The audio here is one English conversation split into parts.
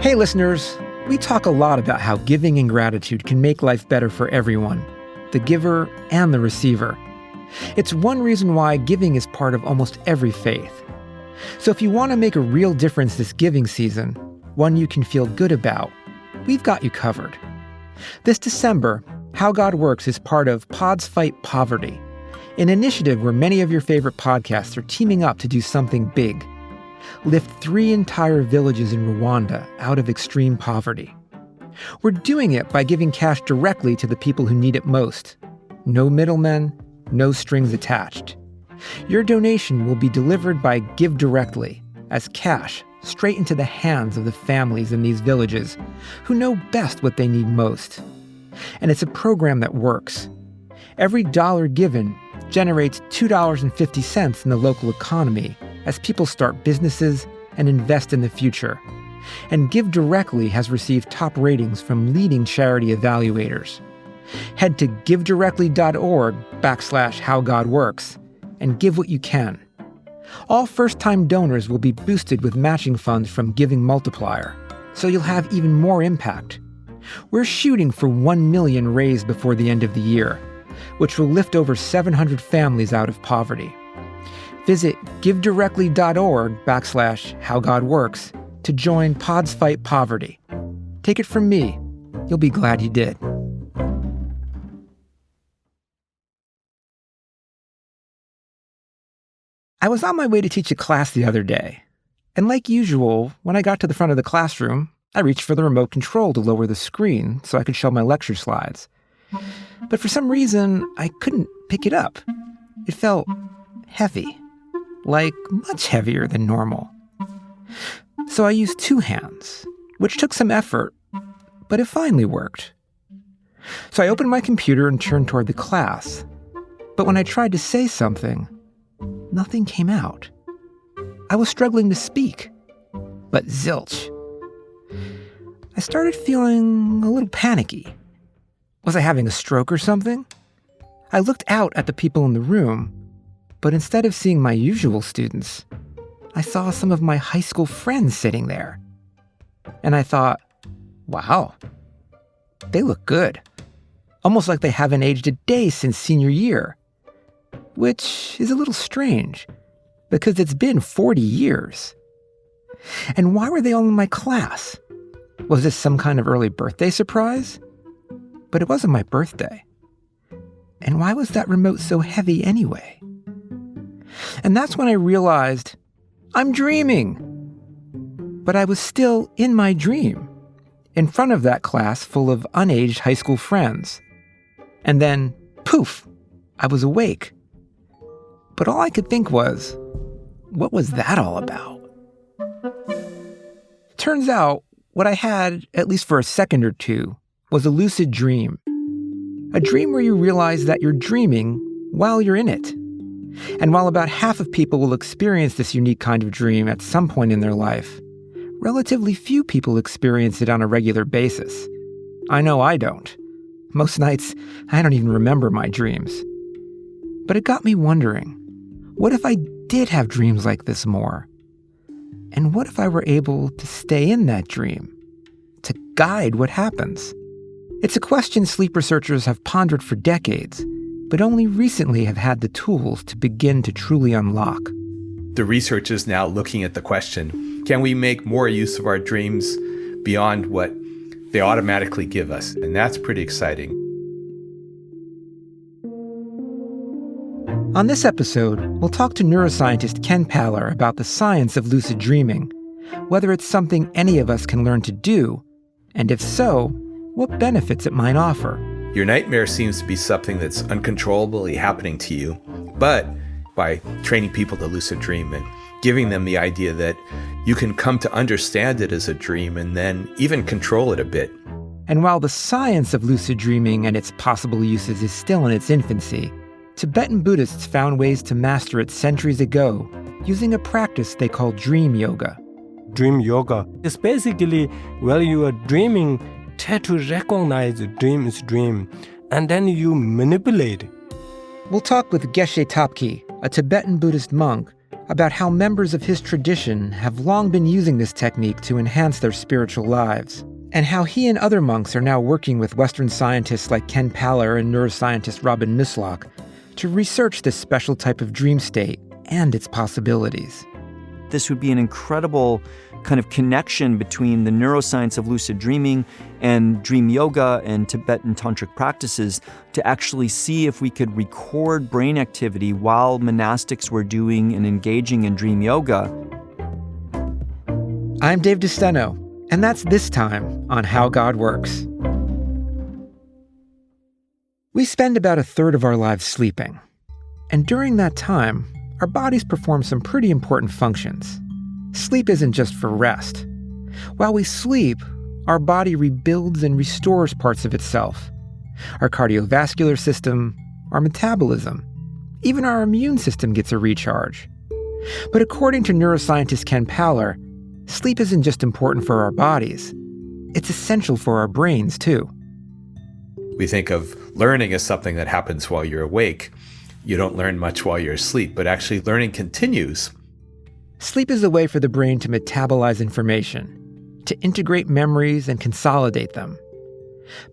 Hey listeners, we talk a lot about how giving and gratitude can make life better for everyone, the giver and the receiver. It's one reason why giving is part of almost every faith. So if you want to make a real difference this giving season, one you can feel good about, we've got you covered. This December, How God Works is part of Pods Fight Poverty, an initiative where many of your favorite podcasts are teaming up to do something big. Lift 3 entire villages in Rwanda out of extreme poverty. We're doing it by giving cash directly to the people who need it most. No middlemen, no strings attached. Your donation will be delivered by Give Directly as cash straight into the hands of the families in these villages who know best what they need most. And it's a program that works. Every dollar given generates $2.50 in the local economy as people start businesses and invest in the future. And Give Directly has received top ratings from leading charity evaluators. Head to givedirectly.org/howgodworks and give what you can. All first-time donors will be boosted with matching funds from Giving Multiplier, so you'll have even more impact. We're shooting for 1 million raised before the end of the year, which will lift over 700 families out of poverty. Visit givedirectly.org/howgodworks to join Pods Fight Poverty. Take it from me, you'll be glad you did. I was on my way to teach a class the other day, and like usual, when I got to the front of the classroom, I reached for the remote control to lower the screen so I could show my lecture slides. But for some reason, I couldn't pick it up. It felt heavy, like much heavier than normal. So I used 2 hands, which took some effort, but it finally worked. So I opened my computer and turned toward the class. But when I tried to say something, nothing came out. I was struggling to speak, but zilch. I started feeling a little panicky. Was I having a stroke or something? I looked out at the people in the room, but instead of seeing my usual students, I saw some of my high school friends sitting there. And I thought, wow, they look good. Almost like they haven't aged a day since senior year. Which is a little strange, because it's been 40 years. And why were they all in my class? Was this some kind of early birthday surprise? But it wasn't my birthday. And why was that remote so heavy anyway? And that's when I realized I'm dreaming. But I was still in my dream, in front of that class full of unaged high school friends. And then, poof, I was awake. But all I could think was, what was that all about? Turns out, what I had, at least for a second or two, was a lucid dream. A dream where you realize that you're dreaming while you're in it. And while about half of people will experience this unique kind of dream at some point in their life, relatively few people experience it on a regular basis. I know I don't. Most nights, I don't even remember my dreams. But it got me wondering, what if I did have dreams like this more? And what if I were able to stay in that dream, to guide what happens? It's a question sleep researchers have pondered for decades, but only recently have had the tools to begin to truly unlock. The research is now looking at the question, can we make more use of our dreams beyond what they automatically give us? And that's pretty exciting. On this episode, we'll talk to neuroscientist Ken Paller about the science of lucid dreaming, whether it's something any of us can learn to do, and if so, what benefits it might offer. Your nightmare seems to be something that's uncontrollably happening to you, but by training people to lucid dream and giving them the idea that you can come to understand it as a dream and then even control it a bit. And while the science of lucid dreaming and its possible uses is still in its infancy, Tibetan Buddhists found ways to master it centuries ago using a practice they call dream yoga. Dream yoga is basically where you are dreaming, try to recognize the dream is dream, and then you manipulate it. We'll talk with Geshe Thabkhe, a Tibetan Buddhist monk about how members of his tradition have long been using this technique to enhance their spiritual lives, and how he and other monks are now working with Western scientists like Ken Paller and neuroscientist Robin Nusslock to research this special type of dream state and its possibilities. This would be an incredible kind of connection between the neuroscience of lucid dreaming and dream yoga and Tibetan tantric practices to actually see if we could record brain activity while monastics were doing and engaging in dream yoga. I'm Dave DeSteno, and that's this time on How God Works. We spend about a third of our lives sleeping, and during that time, our bodies perform some pretty important functions. Sleep isn't just for rest. While we sleep, our body rebuilds and restores parts of itself. Our cardiovascular system, our metabolism, even our immune system gets a recharge. But according to neuroscientist Ken Paller, sleep isn't just important for our bodies. It's essential for our brains, too. We think of learning as something that happens while you're awake. You don't learn much while you're asleep, but actually learning continues. Sleep is a way for the brain to metabolize information, to integrate memories and consolidate them.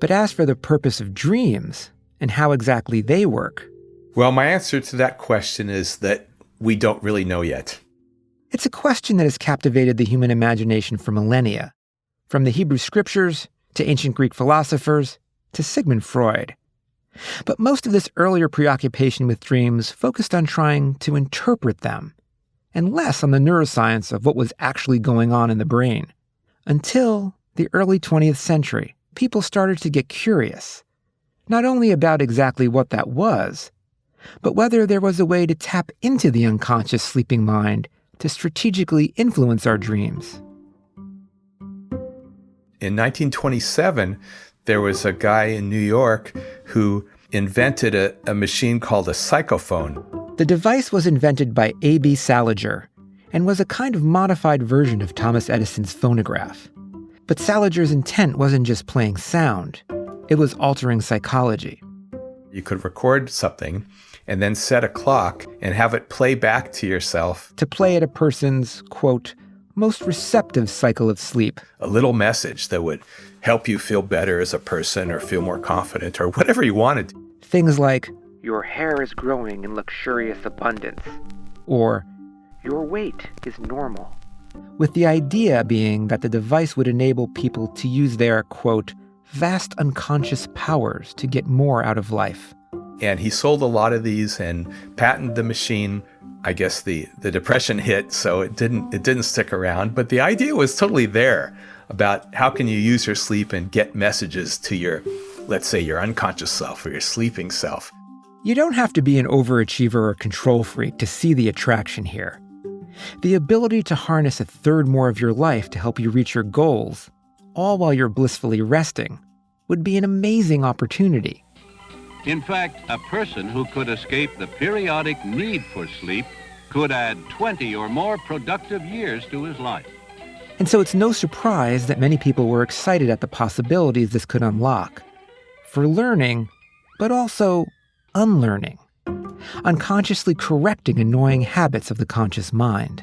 But as for the purpose of dreams and how exactly they work, well, my answer to that question is that we don't really know yet. It's a question that has captivated the human imagination for millennia, from the Hebrew scriptures to ancient Greek philosophers to Sigmund Freud. But most of this earlier preoccupation with dreams focused on trying to interpret them, and less on the neuroscience of what was actually going on in the brain. Until the early 20th century, people started to get curious, not only about exactly what that was, but whether there was a way to tap into the unconscious sleeping mind to strategically influence our dreams. In 1927, there was a guy in New York who invented a machine called a psychophone. The device was invented by A.B. Salinger and was a kind of modified version of Thomas Edison's phonograph. But Salinger's intent wasn't just playing sound, it was altering psychology. You could record something and then set a clock and have it play back to yourself. To play at a person's, quote, most receptive cycle of sleep. A little message that would help you feel better as a person or feel more confident or whatever you wanted. Things like, your hair is growing in luxurious abundance, or your weight is normal. With the idea being that the device would enable people to use their, quote, vast unconscious powers to get more out of life. And he sold a lot of these and patented the machine. I guess the Depression hit, so it didn't stick around. But the idea was totally there about how can you use your sleep and get messages to your, let's say, your unconscious self or your sleeping self. You don't have to be an overachiever or control freak to see the attraction here. The ability to harness a third more of your life to help you reach your goals, all while you're blissfully resting, would be an amazing opportunity. In fact, a person who could escape the periodic need for sleep could add 20 or more productive years to his life. And so it's no surprise that many people were excited at the possibilities this could unlock. For learning, but also unlearning. Unconsciously correcting annoying habits of the conscious mind.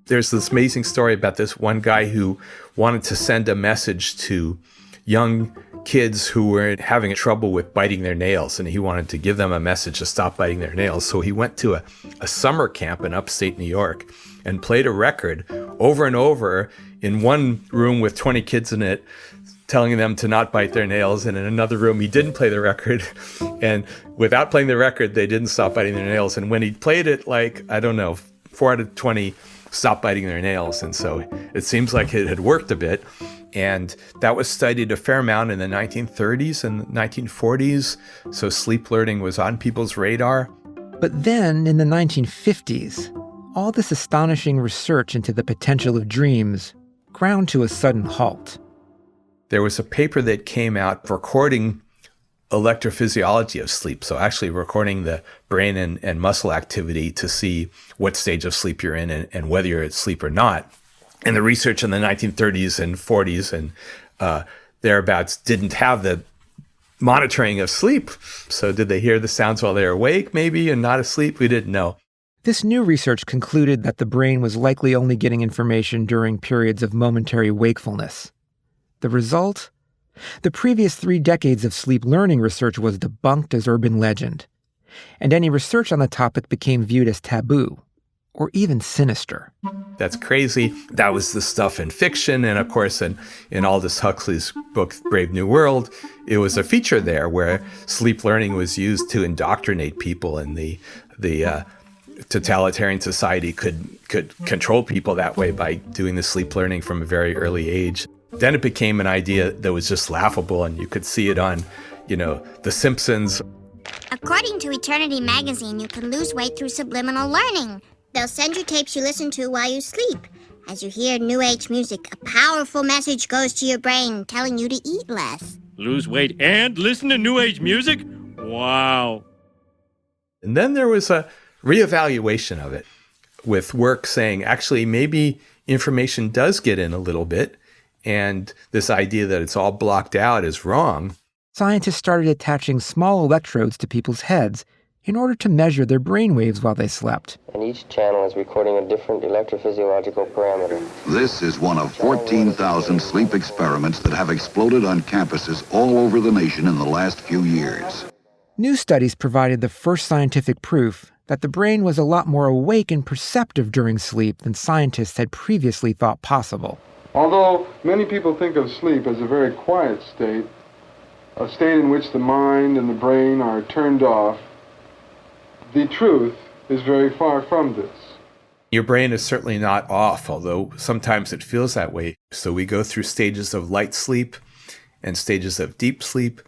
There's this amazing story about this one guy who wanted to send a message to young kids who were having trouble with biting their nails, and he wanted to give them a message to stop biting their nails. So he went to a summer camp in upstate New York and played a record over and over in one room with 20 kids in it, telling them to not bite their nails. And in another room, he didn't play the record. And without playing the record, they didn't stop biting their nails. And when he played it, 4 out of 20 stopped biting their nails. And so it seems like it had worked a bit. And that was studied a fair amount in the 1930s and 1940s. So sleep learning was on people's radar. But then in the 1950s, all this astonishing research into the potential of dreams ground to a sudden halt. There was a paper that came out recording electrophysiology of sleep. So actually recording the brain and muscle activity to see what stage of sleep you're in and whether you're asleep or not. And the research in the 1930s and 40s and thereabouts didn't have the monitoring of sleep. So did they hear the sounds while they were awake maybe and not asleep? We didn't know. This new research concluded that the brain was likely only getting information during periods of momentary wakefulness. The result? The previous 3 decades of sleep learning research was debunked as urban legend, and any research on the topic became viewed as taboo, or even sinister. That's crazy. That was the stuff in fiction. And of course, in Aldous Huxley's book, Brave New World, it was a feature there where sleep learning was used to indoctrinate people, and the totalitarian society could control people that way by doing the sleep learning from a very early age. Then it became an idea that was just laughable, and you could see it on, The Simpsons. According to Eternity magazine, you can lose weight through subliminal learning. They'll send you tapes you listen to while you sleep. As you hear New Age music, a powerful message goes to your brain telling you to eat less. Lose weight and listen to New Age music? Wow. And then there was a reevaluation of it, with work saying, actually, maybe information does get in a little bit, and this idea that it's all blocked out is wrong. Scientists started attaching small electrodes to people's heads in order to measure their brainwaves while they slept. And each channel is recording a different electrophysiological parameter. This is one of 14,000 sleep experiments that have exploded on campuses all over the nation in the last few years. New studies provided the first scientific proof that the brain was a lot more awake and perceptive during sleep than scientists had previously thought possible. Although many people think of sleep as a very quiet state, a state in which the mind and the brain are turned off, the truth is very far from this. Your brain is certainly not off, although sometimes it feels that way. So we go through stages of light sleep and stages of deep sleep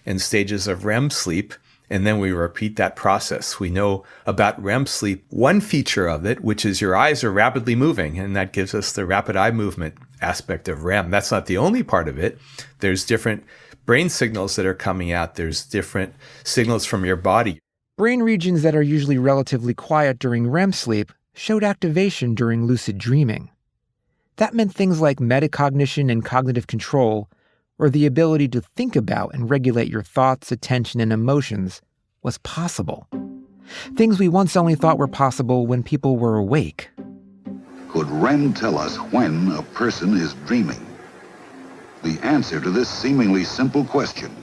and stages of REM sleep, and then we repeat that process. We know about REM sleep, one feature of it, which is your eyes are rapidly moving, and that gives us the rapid eye movement aspect of REM. That's not the only part of it. There's different brain signals that are coming out. There's different signals from your body. Brain regions that are usually relatively quiet during REM sleep showed activation during lucid dreaming. That meant things like metacognition and cognitive control, or the ability to think about and regulate your thoughts, attention, and emotions, was possible. Things we once only thought were possible when people were awake. Could REM tell us when a person is dreaming? The answer to this seemingly simple question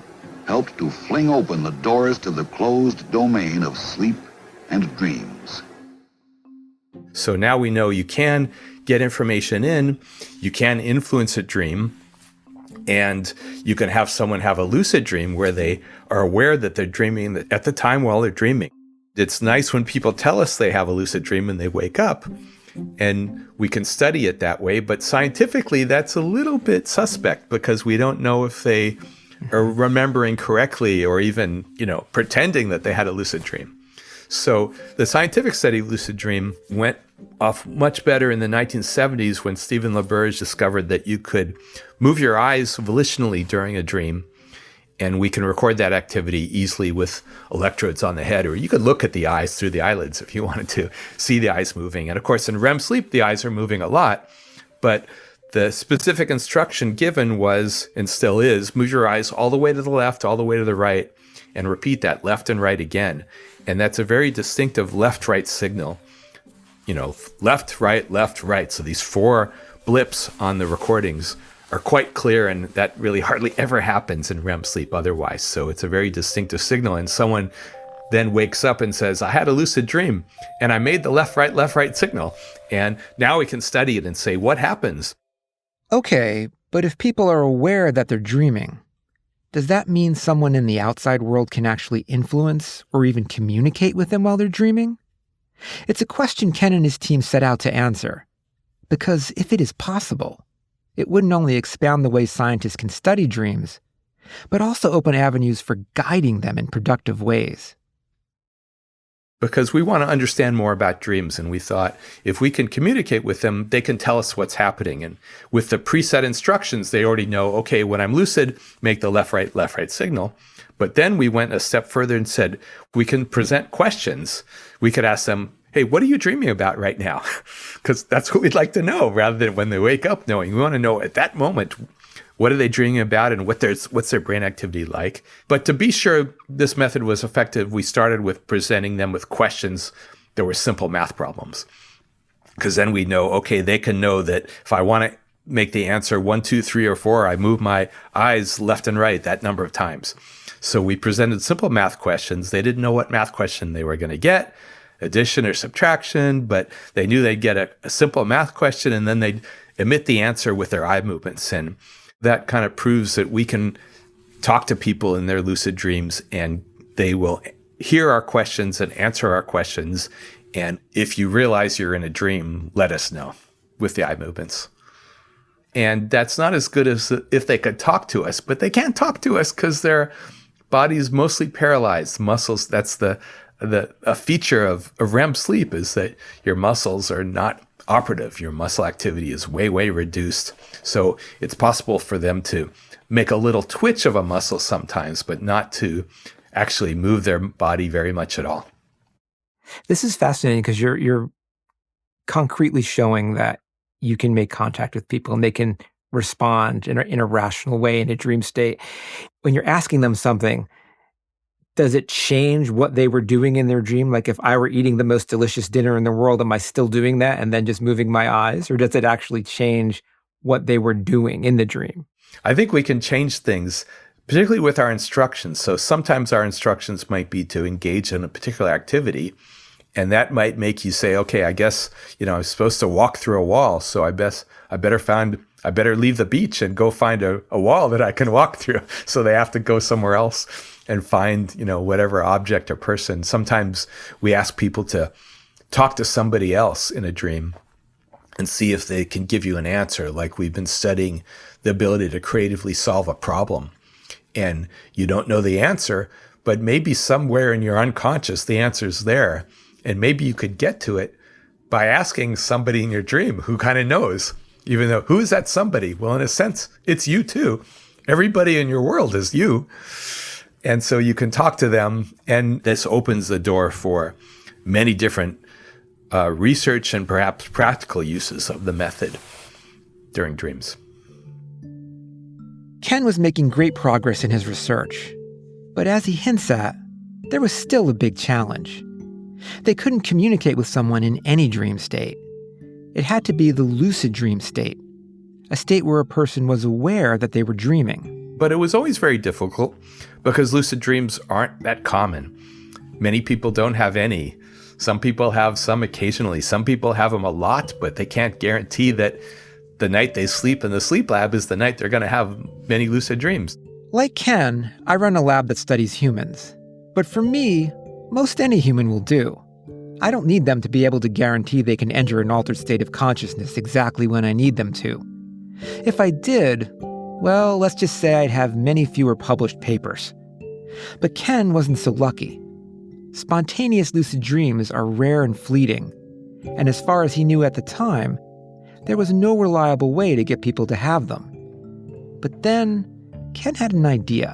helped to fling open the doors to the closed domain of sleep and dreams. So now we know you can get information in, you can influence a dream, and you can have someone have a lucid dream where they are aware that they're dreaming at the time while they're dreaming. It's nice when people tell us they have a lucid dream and they wake up, and we can study it that way. But scientifically, that's a little bit suspect because we don't know if they are remembering correctly or even, pretending that they had a lucid dream. So the scientific study of lucid dream went off much better in the 1970s when Stephen LaBerge discovered that you could move your eyes volitionally during a dream, and we can record that activity easily with electrodes on the head, or you could look at the eyes through the eyelids if you wanted to see the eyes moving. And of course, in REM sleep, the eyes are moving a lot, but the specific instruction given was, and still is, move your eyes all the way to the left, all the way to the right, and repeat that left and right again. And that's a very distinctive left-right signal. Left, right. So these 4 blips on the recordings are quite clear, and that really hardly ever happens in REM sleep otherwise. So it's a very distinctive signal. And someone then wakes up and says, I had a lucid dream, and I made the left, right signal. And now we can study it and say, what happens? Okay, but if people are aware that they're dreaming, does that mean someone in the outside world can actually influence or even communicate with them while they're dreaming? It's a question Ken and his team set out to answer. Because if it is possible, it wouldn't only expand the way scientists can study dreams, but also open avenues for guiding them in productive ways. Because we want to understand more about dreams, and we thought if we can communicate with them, they can tell us what's happening. And with the preset instructions, they already know, okay, when I'm lucid, make the left, right signal. But then we went a step further and said, we can present questions. We could ask them, hey, what are you dreaming about right now? Because that's what we'd like to know, rather than when they wake up knowing. We want to know at that moment, what are they dreaming about and what's their brain activity like? But to be sure this method was effective, we started with presenting them with questions there were simple math problems. Because then we know, okay, they can know that if I want to make the answer 1, 2, 3, or 4, I move my eyes left and right that number of times. So we presented simple math questions. They didn't know what math question they were going to get, addition or subtraction, but they knew they'd get a simple math question, and then they'd emit the answer with their eye movements. And that kind of proves that we can talk to people in their lucid dreams, and they will hear our questions and answer our questions. And if you realize you're in a dream, let us know with the eye movements. And that's not as good as if they could talk to us, but they can't talk to us because their body is mostly paralyzed. Muscles, that's a feature of REM sleep, is that your muscles are not operative. Your muscle activity is way, way reduced. So it's possible for them to make a little twitch of a muscle sometimes, but not to actually move their body very much at all. This is fascinating because you're concretely showing that you can make contact with people and they can respond in a rational way in a dream state. When you're asking them something, does it change what they were doing in their dream? Like if I were eating the most delicious dinner in the world, am I still doing that and then just moving my eyes? Or does it actually change what they were doing in the dream? I think we can change things, particularly with our instructions. So sometimes our instructions might be to engage in a particular activity, and that might make you say, okay, I guess, I'm supposed to walk through a wall. So I better leave the beach and go find a wall that I can walk through. So they have to go somewhere else and find, whatever object or person. Sometimes we ask people to talk to somebody else in a dream and see if they can give you an answer. Like we've been studying the ability to creatively solve a problem. And you don't know the answer, but maybe somewhere in your unconscious, the answer's there. And maybe you could get to it by asking somebody in your dream who kind of knows, even though who is that somebody? Well, in a sense, it's you too. Everybody in your world is you. And so you can talk to them, and this opens the door for many different research and perhaps practical uses of the method during dreams. Ken was making great progress in his research, but as he hints at, there was still a big challenge. They couldn't communicate with someone in any dream state. It had to be the lucid dream state, a state where a person was aware that they were dreaming. But it was always very difficult because lucid dreams aren't that common. Many people don't have any. Some people have some occasionally. Some people have them a lot, but they can't guarantee that the night they sleep in the sleep lab is the night they're going to have many lucid dreams. Like Ken, I run a lab that studies humans. But for me, most any human will do. I don't need them to be able to guarantee they can enter an altered state of consciousness exactly when I need them to. If I did, well, let's just say I'd have many fewer published papers. But Ken wasn't so lucky. Spontaneous lucid dreams are rare and fleeting, and as far as he knew at the time, there was no reliable way to get people to have them. But then, Ken had an idea,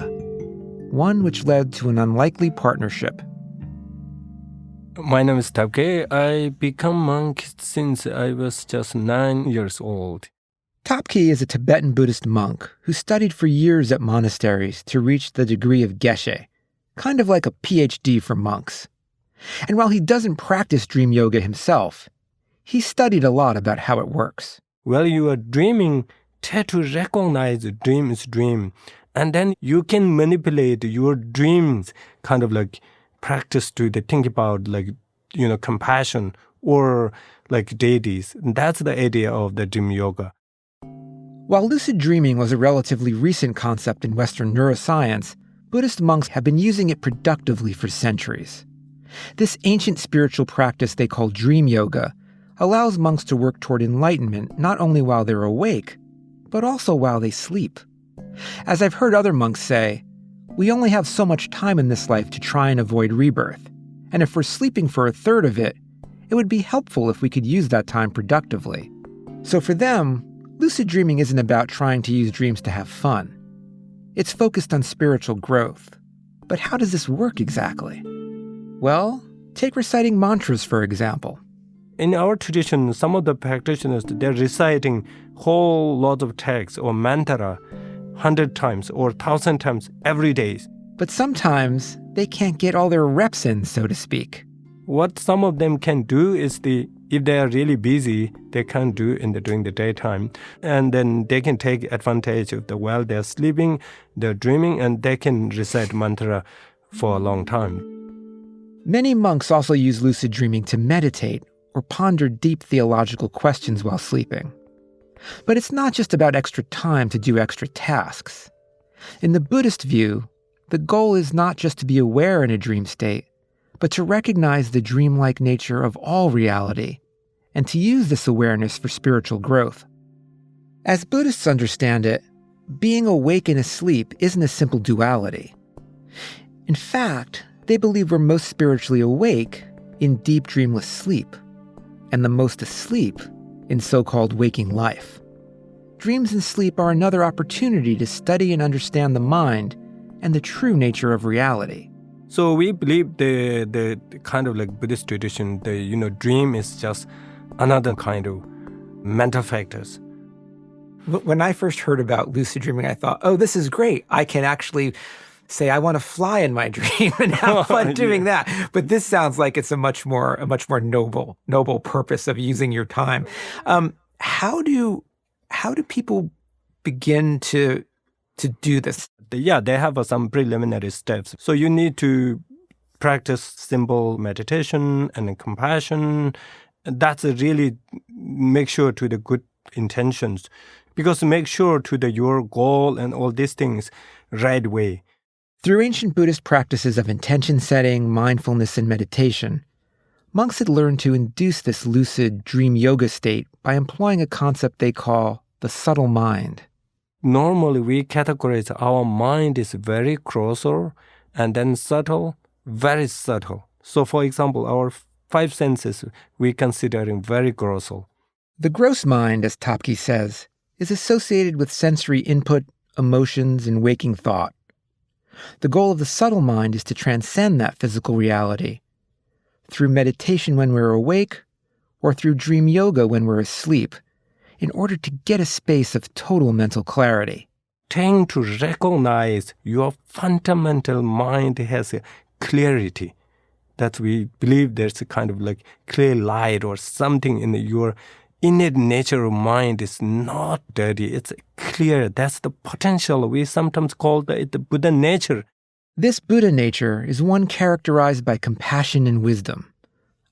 one which led to an unlikely partnership. My name is Thabkhe. I became monk since I was just 9 years old. Thabkhe is a Tibetan Buddhist monk who studied for years at monasteries to reach the degree of Geshe, kind of like a PhD for monks. And while he doesn't practice dream yoga himself, he studied a lot about how it works. While you are dreaming, try to recognize a dream is dream. And then you can manipulate your dreams, kind of like practice to think about compassion or like deities. That's the idea of the dream yoga. While lucid dreaming was a relatively recent concept in Western neuroscience, Buddhist monks have been using it productively for centuries. This ancient spiritual practice they call dream yoga allows monks to work toward enlightenment not only while they're awake, but also while they sleep. As I've heard other monks say, we only have so much time in this life to try and avoid rebirth, and if we're sleeping for a third of it, it would be helpful if we could use that time productively. So for them, lucid dreaming isn't about trying to use dreams to have fun. It's focused on spiritual growth. But how does this work exactly? Well, take reciting mantras, for example. In our tradition, some of the practitioners, they're reciting whole lot of texts or mantra 100 times or 1,000 times every day. But sometimes they can't get all their reps in, so to speak. What some of them can do is if they are really busy, they can't do during the daytime. And then they can take advantage of while they're sleeping, they're dreaming, and they can recite mantra for a long time. Many monks also use lucid dreaming to meditate or ponder deep theological questions while sleeping. But it's not just about extra time to do extra tasks. In the Buddhist view, the goal is not just to be aware in a dream state, but to recognize the dreamlike nature of all reality and to use this awareness for spiritual growth. As Buddhists understand it, being awake and asleep isn't a simple duality. In fact, they believe we're most spiritually awake in deep dreamless sleep, and the most asleep in so-called waking life. Dreams and sleep are another opportunity to study and understand the mind and the true nature of reality. So we believe the kind of like Buddhist tradition, dream is just another kind of mental factors. When I first heard about lucid dreaming, I thought, oh, this is great. I can actually say I want to fly in my dream and have fun doing that. But this sounds like it's a much more noble purpose of using your time. How do people begin to do this? Yeah, they have some preliminary steps. So you need to practice simple meditation and compassion. That's really make sure to the good intentions, because make sure to your goal and all these things right way. Through ancient Buddhist practices of intention setting, mindfulness, and meditation, monks had learned to induce this lucid dream yoga state by employing a concept they call the subtle mind. Normally, we categorize our mind is very grosser and then subtle, very subtle. So, for example, our 5 senses we considering very grosser. The gross mind, as Thabkhe says, is associated with sensory input, emotions, and waking thought. The goal of the subtle mind is to transcend that physical reality through meditation when we're awake or through dream yoga when we're asleep, in order to get a space of total mental clarity. Trying to recognize your fundamental mind has a clarity. That we believe there's a kind of like clear light or something in your innate nature of mind is not dirty. It's clear. That's the potential. We sometimes call it the Buddha nature. This Buddha nature is one characterized by compassion and wisdom,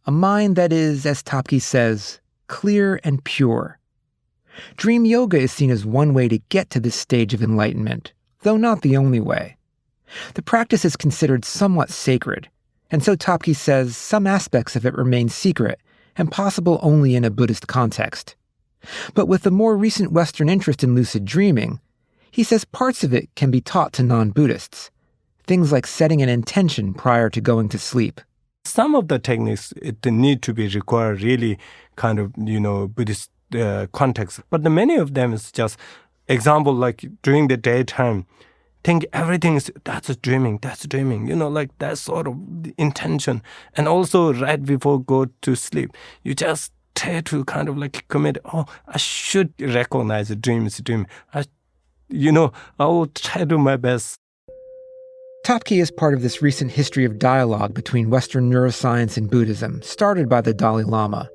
a mind that is, as Thabkhe says, clear and pure. Dream yoga is seen as one way to get to this stage of enlightenment, though not the only way. The practice is considered somewhat sacred, and so Thabkhe says some aspects of it remain secret and possible only in a Buddhist context. But with the more recent Western interest in lucid dreaming, he says parts of it can be taught to non-Buddhists, things like setting an intention prior to going to sleep. Some of the techniques, it need to be required really kind of, Buddhist context. But many of them is just example like during the daytime, think everything is, that's dreaming, like that sort of intention. And also right before go to sleep, you just try to kind of like commit, I should recognize a dream is a dream. I will try to do my best. Thabkhe is part of this recent history of dialogue between Western neuroscience and Buddhism, started by the Dalai Lama.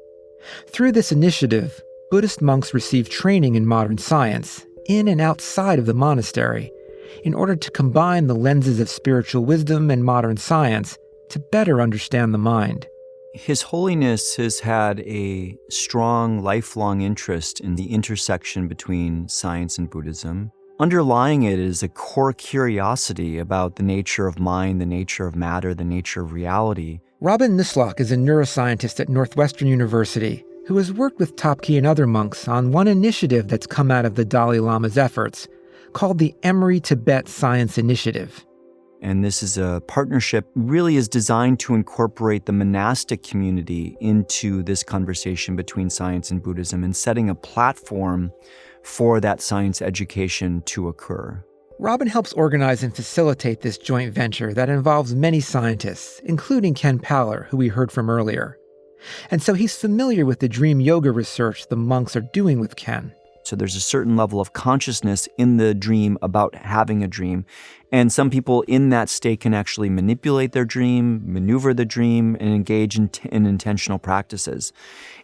Through this initiative, Buddhist monks receive training in modern science, in and outside of the monastery, in order to combine the lenses of spiritual wisdom and modern science to better understand the mind. His Holiness has had a strong, lifelong interest in the intersection between science and Buddhism. Underlying it is a core curiosity about the nature of mind, the nature of matter, the nature of reality. Robin Nusslock is a neuroscientist at Northwestern University who has worked with Thabkhe and other monks on one initiative that's come out of the Dalai Lama's efforts, called the Emory Tibet Science Initiative. And this is a partnership really is designed to incorporate the monastic community into this conversation between science and Buddhism and setting a platform for that science education to occur. Robin helps organize and facilitate this joint venture that involves many scientists, including Ken Paller, who we heard from earlier. And so he's familiar with the dream yoga research the monks are doing with Ken. So there's a certain level of consciousness in the dream about having a dream. And some people in that state can actually manipulate their dream, maneuver the dream, and engage in intentional practices.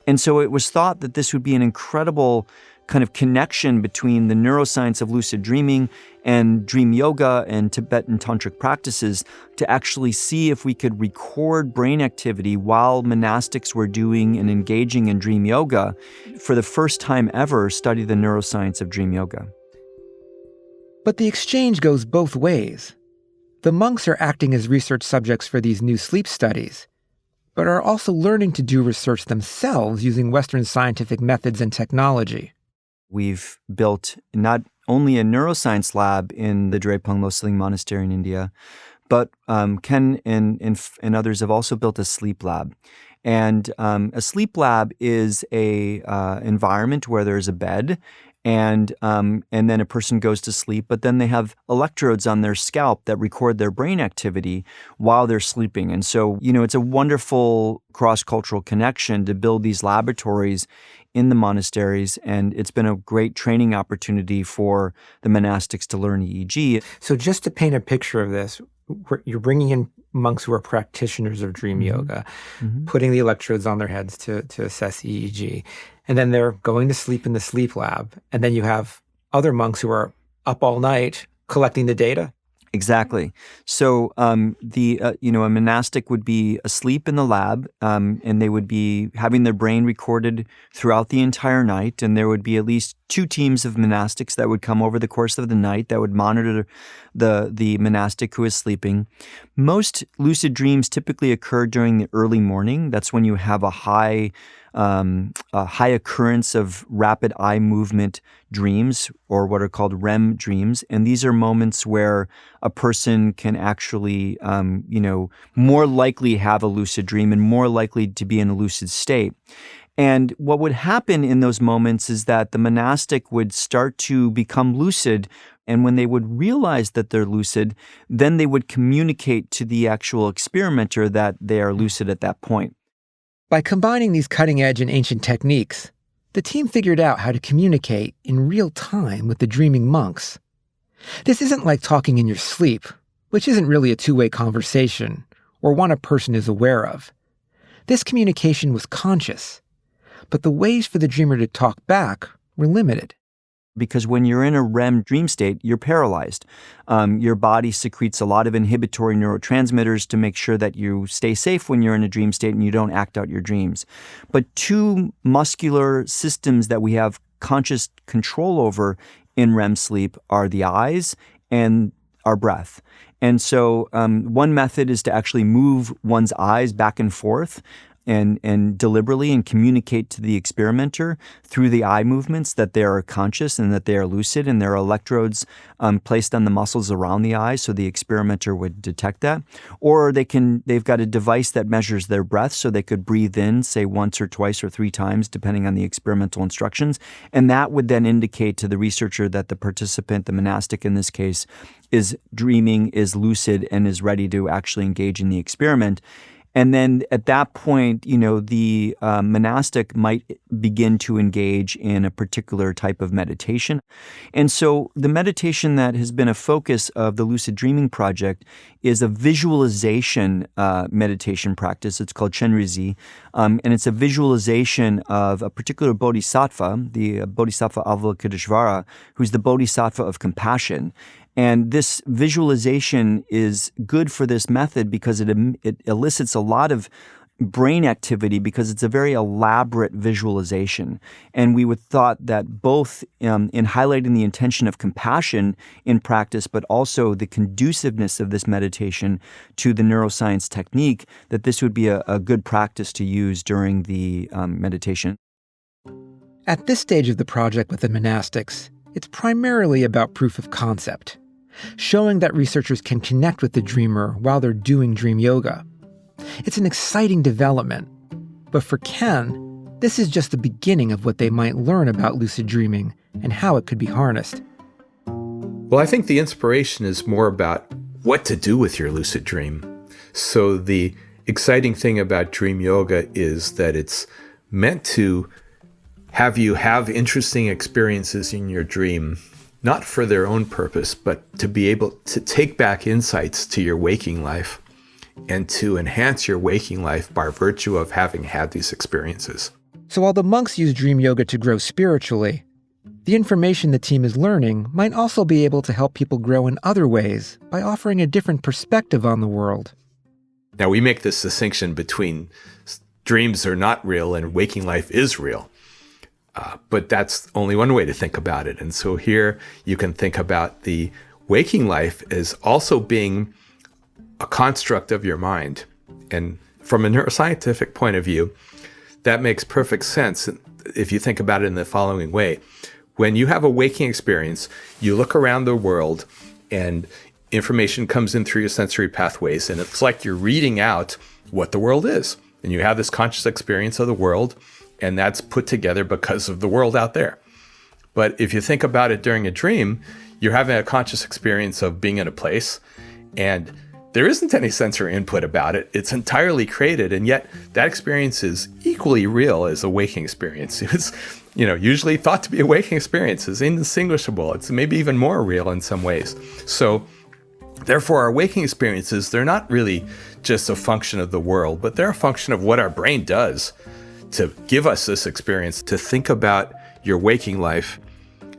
And so it was thought that this would be an incredible kind of connection between the neuroscience of lucid dreaming and dream yoga and Tibetan tantric practices to actually see if we could record brain activity while monastics were doing and engaging in dream yoga, for the first time ever study the neuroscience of dream yoga. But the exchange goes both ways. The monks are acting as research subjects for these new sleep studies, but are also learning to do research themselves using Western scientific methods and technology. We've built not only a neuroscience lab in the Drepung Losling Monastery in India, but Ken and others have also built a sleep lab. And a sleep lab is a environment where there's a bed, and then a person goes to sleep, but then they have electrodes on their scalp that record their brain activity while they're sleeping. And so, it's a wonderful cross-cultural connection to build these laboratories in the monasteries, and it's been a great training opportunity for the monastics to learn EEG. So just to paint a picture of this, you're bringing in monks who are practitioners of dream yoga, putting the electrodes on their heads to assess EEG, and then they're going to sleep in the sleep lab, and then you have other monks who are up all night collecting the data. Exactly. So a monastic would be asleep in the lab, and they would be having their brain recorded throughout the entire night. And there would be at least 2 teams of monastics that would come over the course of the night that would monitor the monastic who is sleeping. Most lucid dreams typically occur during the early morning. That's when you have a high occurrence of rapid eye movement dreams, or what are called REM dreams. And these are moments where a person can actually, more likely have a lucid dream and more likely to be in a lucid state. And what would happen in those moments is that the monastic would start to become lucid. And when they would realize that they're lucid, then they would communicate to the actual experimenter that they are lucid at that point. By combining these cutting-edge and ancient techniques, the team figured out how to communicate in real time with the dreaming monks. This isn't like talking in your sleep, which isn't really a two-way conversation, or one a person is aware of. This communication was conscious, but the ways for the dreamer to talk back were limited. Because when you're in a REM dream state, you're paralyzed. Your body secretes a lot of inhibitory neurotransmitters to make sure that you stay safe when you're in a dream state and you don't act out your dreams. But 2 muscular systems that we have conscious control over in REM sleep are the eyes and our breath. And so one method is to actually move one's eyes back and forth and deliberately and communicate to the experimenter through the eye movements that they are conscious and that they are lucid, and there are electrodes placed on the muscles around the eye so the experimenter would detect that. Or they've got a device that measures their breath so they could breathe in, say, once or twice or 3 times, depending on the experimental instructions. And that would then indicate to the researcher that the participant, the monastic in this case, is dreaming, is lucid, and is ready to actually engage in the experiment. And then at that point, the monastic might begin to engage in a particular type of meditation. And so the meditation that has been a focus of the Lucid Dreaming Project is a visualization meditation practice. It's called Chenrizi. And it's a visualization of a particular bodhisattva, the Bodhisattva Avalokiteshvara, who's the bodhisattva of compassion. And this visualization is good for this method because it elicits a lot of brain activity because it's a very elaborate visualization. And we would thought that both in highlighting the intention of compassion in practice, but also the conduciveness of this meditation to the neuroscience technique, that this would be a good practice to use during the meditation. At this stage of the project with the monastics, it's primarily about proof of concept, showing that researchers can connect with the dreamer while they're doing dream yoga. It's an exciting development, but for Ken, this is just the beginning of what they might learn about lucid dreaming and how it could be harnessed. Well, I think the inspiration is more about what to do with your lucid dream. So the exciting thing about dream yoga is that it's meant to have you have interesting experiences in your dream, not for their own purpose, but to be able to take back insights to your waking life and to enhance your waking life by virtue of having had these experiences. So while the monks use dream yoga to grow spiritually, the information the team is learning might also be able to help people grow in other ways by offering a different perspective on the world. Now, we make this distinction between dreams are not real and waking life is real. But that's only one way to think about it. And so here you can think about the waking life as also being a construct of your mind. And from a neuroscientific point of view, that makes perfect sense if you think about it in the following way. When you have a waking experience, you look around the world and information comes in through your sensory pathways, and it's like you're reading out what the world is. And you have this conscious experience of the world, and that's put together because of the world out there. But if you think about it during a dream, you're having a conscious experience of being in a place, and there isn't any sensory input about it. It's entirely created, and yet that experience is equally real as a waking experience. It's, usually thought to be a waking experience. It's indistinguishable. It's maybe even more real in some ways. So therefore, our waking experiences, they're not really just a function of the world, but they're a function of what our brain does to give us this experience, to think about your waking life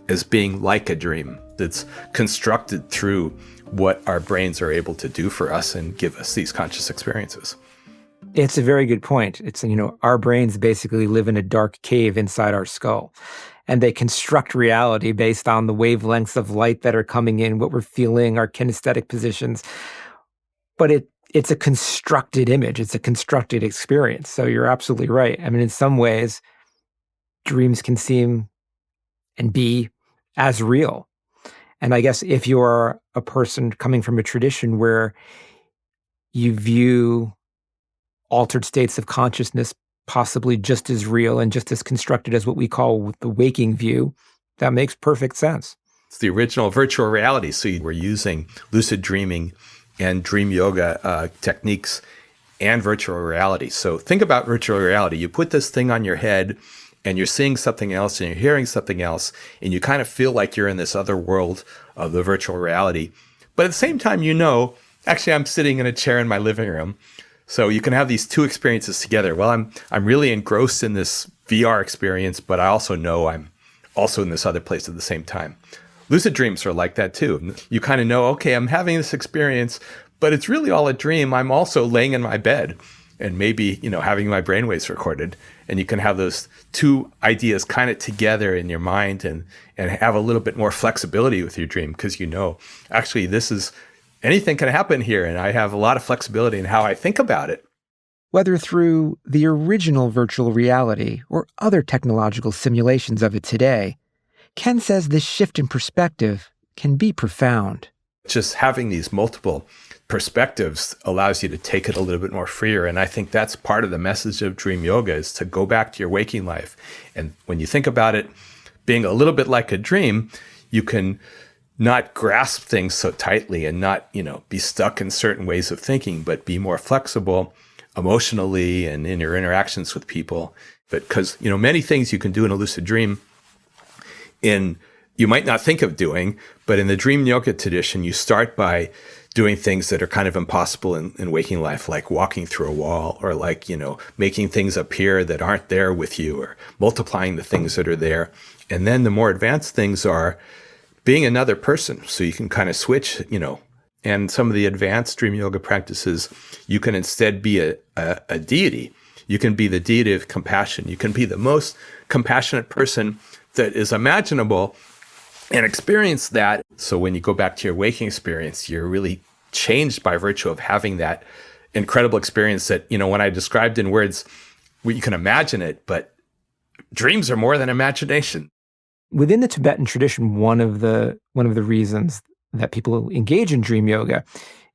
as being like a dream that's constructed through what our brains are able to do for us and give us these conscious experiences. It's a very good point. It's, our brains basically live in a dark cave inside our skull, and they construct reality based on the wavelengths of light that are coming in, what we're feeling, our kinesthetic positions. But it's a constructed image. It's a constructed experience. So you're absolutely right. I mean, in some ways, dreams can seem and be as real. And I guess if you're a person coming from a tradition where you view altered states of consciousness possibly just as real and just as constructed as what we call the waking view, that makes perfect sense. It's the original virtual reality. So we're using lucid dreaming and dream yoga techniques and virtual reality. So think about virtual reality. You put this thing on your head and you're seeing something else and you're hearing something else, and you kind of feel like you're in this other world of the virtual reality. But at the same time, actually I'm sitting in a chair in my living room. So you can have these two experiences together. Well, I'm really engrossed in this VR experience, but I also know I'm also in this other place at the same time. Lucid dreams are like that too. You kind of know, okay, I'm having this experience, but it's really all a dream. I'm also laying in my bed and maybe, having my brainwaves recorded. And you can have those two ideas kind of together in your mind and have a little bit more flexibility with your dream, because actually anything can happen here, and I have a lot of flexibility in how I think about it. Whether through the original virtual reality or other technological simulations of it today, Ken says this shift in perspective can be profound. Just having these multiple perspectives allows you to take it a little bit more freer. And I think that's part of the message of dream yoga, is to go back to your waking life. And when you think about it being a little bit like a dream, you can not grasp things so tightly and not, be stuck in certain ways of thinking, but be more flexible emotionally and in your interactions with people. But because, many things you can do in a lucid dream you might not think of doing, but in the dream yoga tradition, you start by doing things that are kind of impossible in waking life, like walking through a wall, or like, making things appear that aren't there with you, or multiplying the things that are there. And then the more advanced things are being another person. So you can kind of switch, and some of the advanced dream yoga practices, you can instead be a deity. You can be the deity of compassion. You can be the most compassionate person that is imaginable and experience that. So when you go back to your waking experience, you're really changed by virtue of having that incredible experience that, when I described in words, you can imagine it, but dreams are more than imagination. Within the Tibetan tradition, one of the reasons that people engage in dream yoga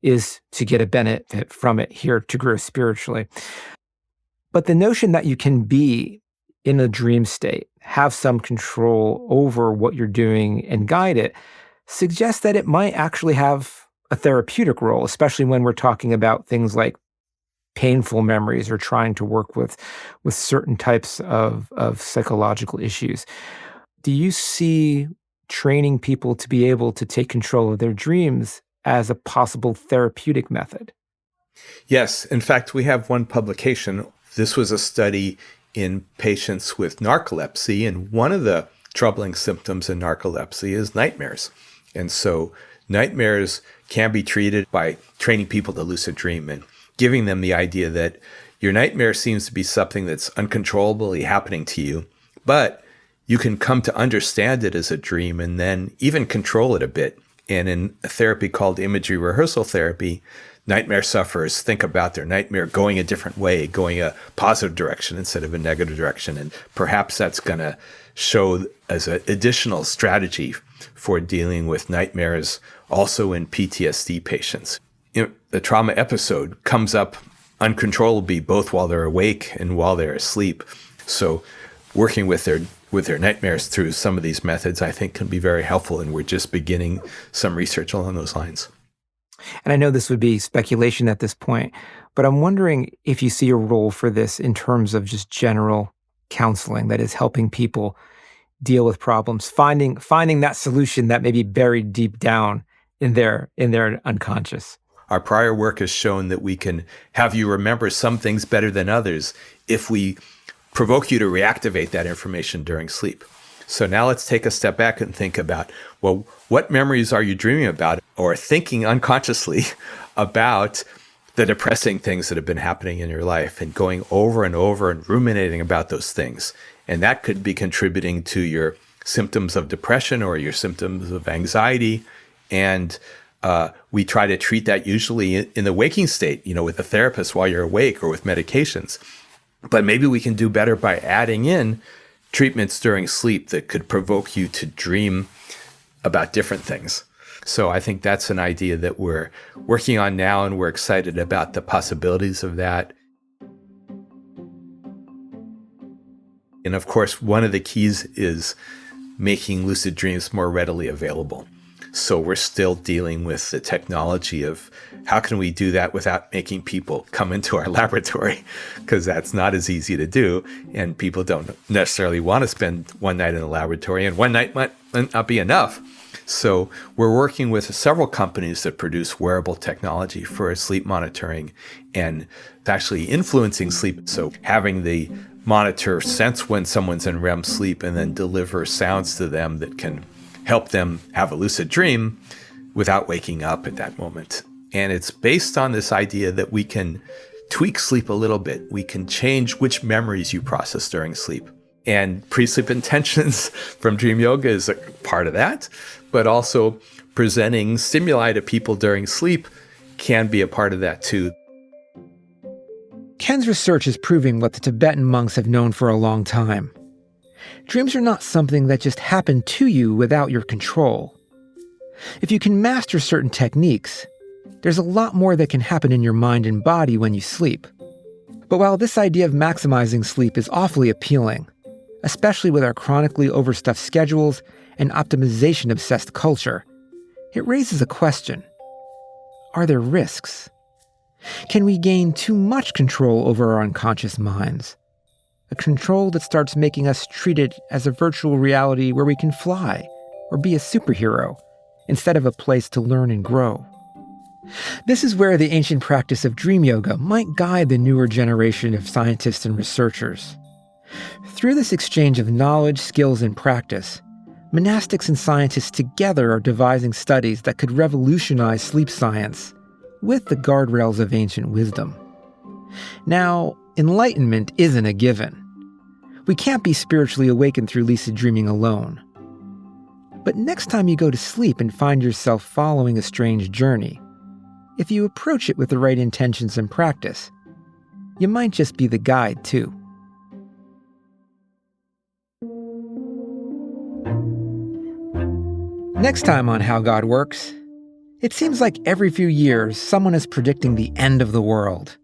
is to get a benefit from it here, to grow spiritually. But the notion that you can be in a dream state, have some control over what you're doing and guide it, suggests that it might actually have a therapeutic role, especially when we're talking about things like painful memories or trying to work with certain types of psychological issues. Do you see training people to be able to take control of their dreams as a possible therapeutic method? Yes. In fact, we have one publication. This was a study in patients with narcolepsy, and one of the troubling symptoms in narcolepsy is nightmares. And so nightmares can be treated by training people to lucid dream and giving them the idea that your nightmare seems to be something that's uncontrollably happening to you, but you can come to understand it as a dream and then even control it a bit. And in a therapy called imagery rehearsal therapy, nightmare sufferers think about their nightmare going a different way, going a positive direction instead of a negative direction. And perhaps that's going to show as an additional strategy for dealing with nightmares also in PTSD patients. The trauma episode comes up uncontrollably both while they're awake and while they're asleep. So working with their nightmares through some of these methods, I think, can be very helpful. And we're just beginning some research along those lines. And I know this would be speculation at this point, but I'm wondering if you see a role for this in terms of just general counseling, that is helping people deal with problems, finding that solution that may be buried deep down in their unconscious. Our prior work has shown that we can have you remember some things better than others if we provoke you to reactivate that information during sleep. So now let's take a step back and think about, well, what memories are you dreaming about or thinking unconsciously about the depressing things that have been happening in your life, and going over and over and ruminating about those things. And that could be contributing to your symptoms of depression or your symptoms of anxiety. And we try to treat that usually in the waking state, with a therapist while you're awake or with medications. But maybe we can do better by adding in treatments during sleep that could provoke you to dream about different things. So I think that's an idea that we're working on now, and we're excited about the possibilities of that. And of course, one of the keys is making lucid dreams more readily available. So we're still dealing with the technology of how can we do that without making people come into our laboratory, because that's not as easy to do. And people don't necessarily want to spend one night in the laboratory, and one night might not be enough. So we're working with several companies that produce wearable technology for sleep monitoring, and it's actually influencing sleep. So having the monitor sense when someone's in REM sleep and then deliver sounds to them that can help them have a lucid dream without waking up at that moment. And it's based on this idea that we can tweak sleep a little bit. We can change which memories you process during sleep. And pre-sleep intentions from Dream Yoga is a part of that, but also presenting stimuli to people during sleep can be a part of that too. Ken's research is proving what the Tibetan monks have known for a long time. Dreams are not something that just happen to you without your control. If you can master certain techniques, there's a lot more that can happen in your mind and body when you sleep. But while this idea of maximizing sleep is awfully appealing, especially with our chronically overstuffed schedules and optimization-obsessed culture, it raises a question. Are there risks? Can we gain too much control over our unconscious minds? A control that starts making us treat it as a virtual reality where we can fly or be a superhero instead of a place to learn and grow. This is where the ancient practice of dream yoga might guide the newer generation of scientists and researchers. Through this exchange of knowledge, skills, and practice, monastics and scientists together are devising studies that could revolutionize sleep science with the guardrails of ancient wisdom. Now, enlightenment isn't a given. We can't be spiritually awakened through lucid dreaming alone. But next time you go to sleep and find yourself following a strange journey, if you approach it with the right intentions and practice, you might just be the guide too. Next time on How God Works, it seems like every few years someone is predicting the end of the world.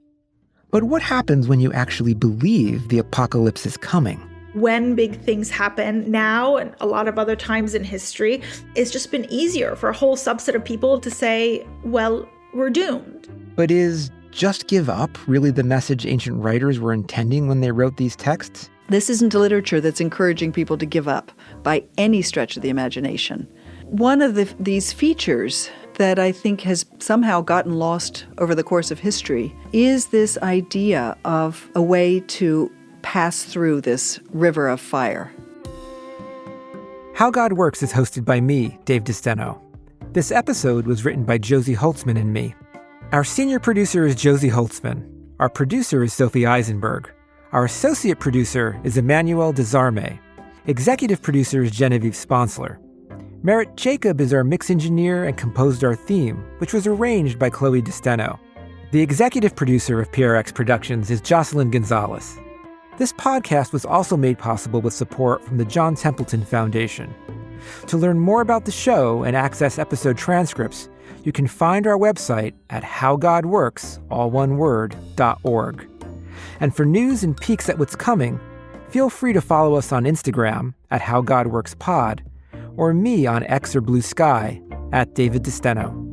But what happens when you actually believe the apocalypse is coming? When big things happen now and a lot of other times in history, it's just been easier for a whole subset of people to say, well, we're doomed. But is just give up really the message ancient writers were intending when they wrote these texts? This isn't a literature that's encouraging people to give up by any stretch of the imagination. One of these features that I think has somehow gotten lost over the course of history is this idea of a way to pass through this river of fire. How God Works is hosted by me, Dave DeSteno. This episode was written by Josie Holtzman and me. Our senior producer is Josie Holtzman. Our producer is Sophie Eisenberg. Our associate producer is Emmanuel Desarme. Executive producer is Genevieve Sponsler. Merritt Jacob is our mix engineer and composed our theme, which was arranged by Chloe DeSteno. The executive producer of PRX Productions is Jocelyn Gonzalez. This podcast was also made possible with support from the John Templeton Foundation. To learn more about the show and access episode transcripts, you can find our website at howgodworks.org. And for news and peeks at what's coming, feel free to follow us on Instagram at HowGodWorksPod, or me on X or Blue Sky at David DeSteno.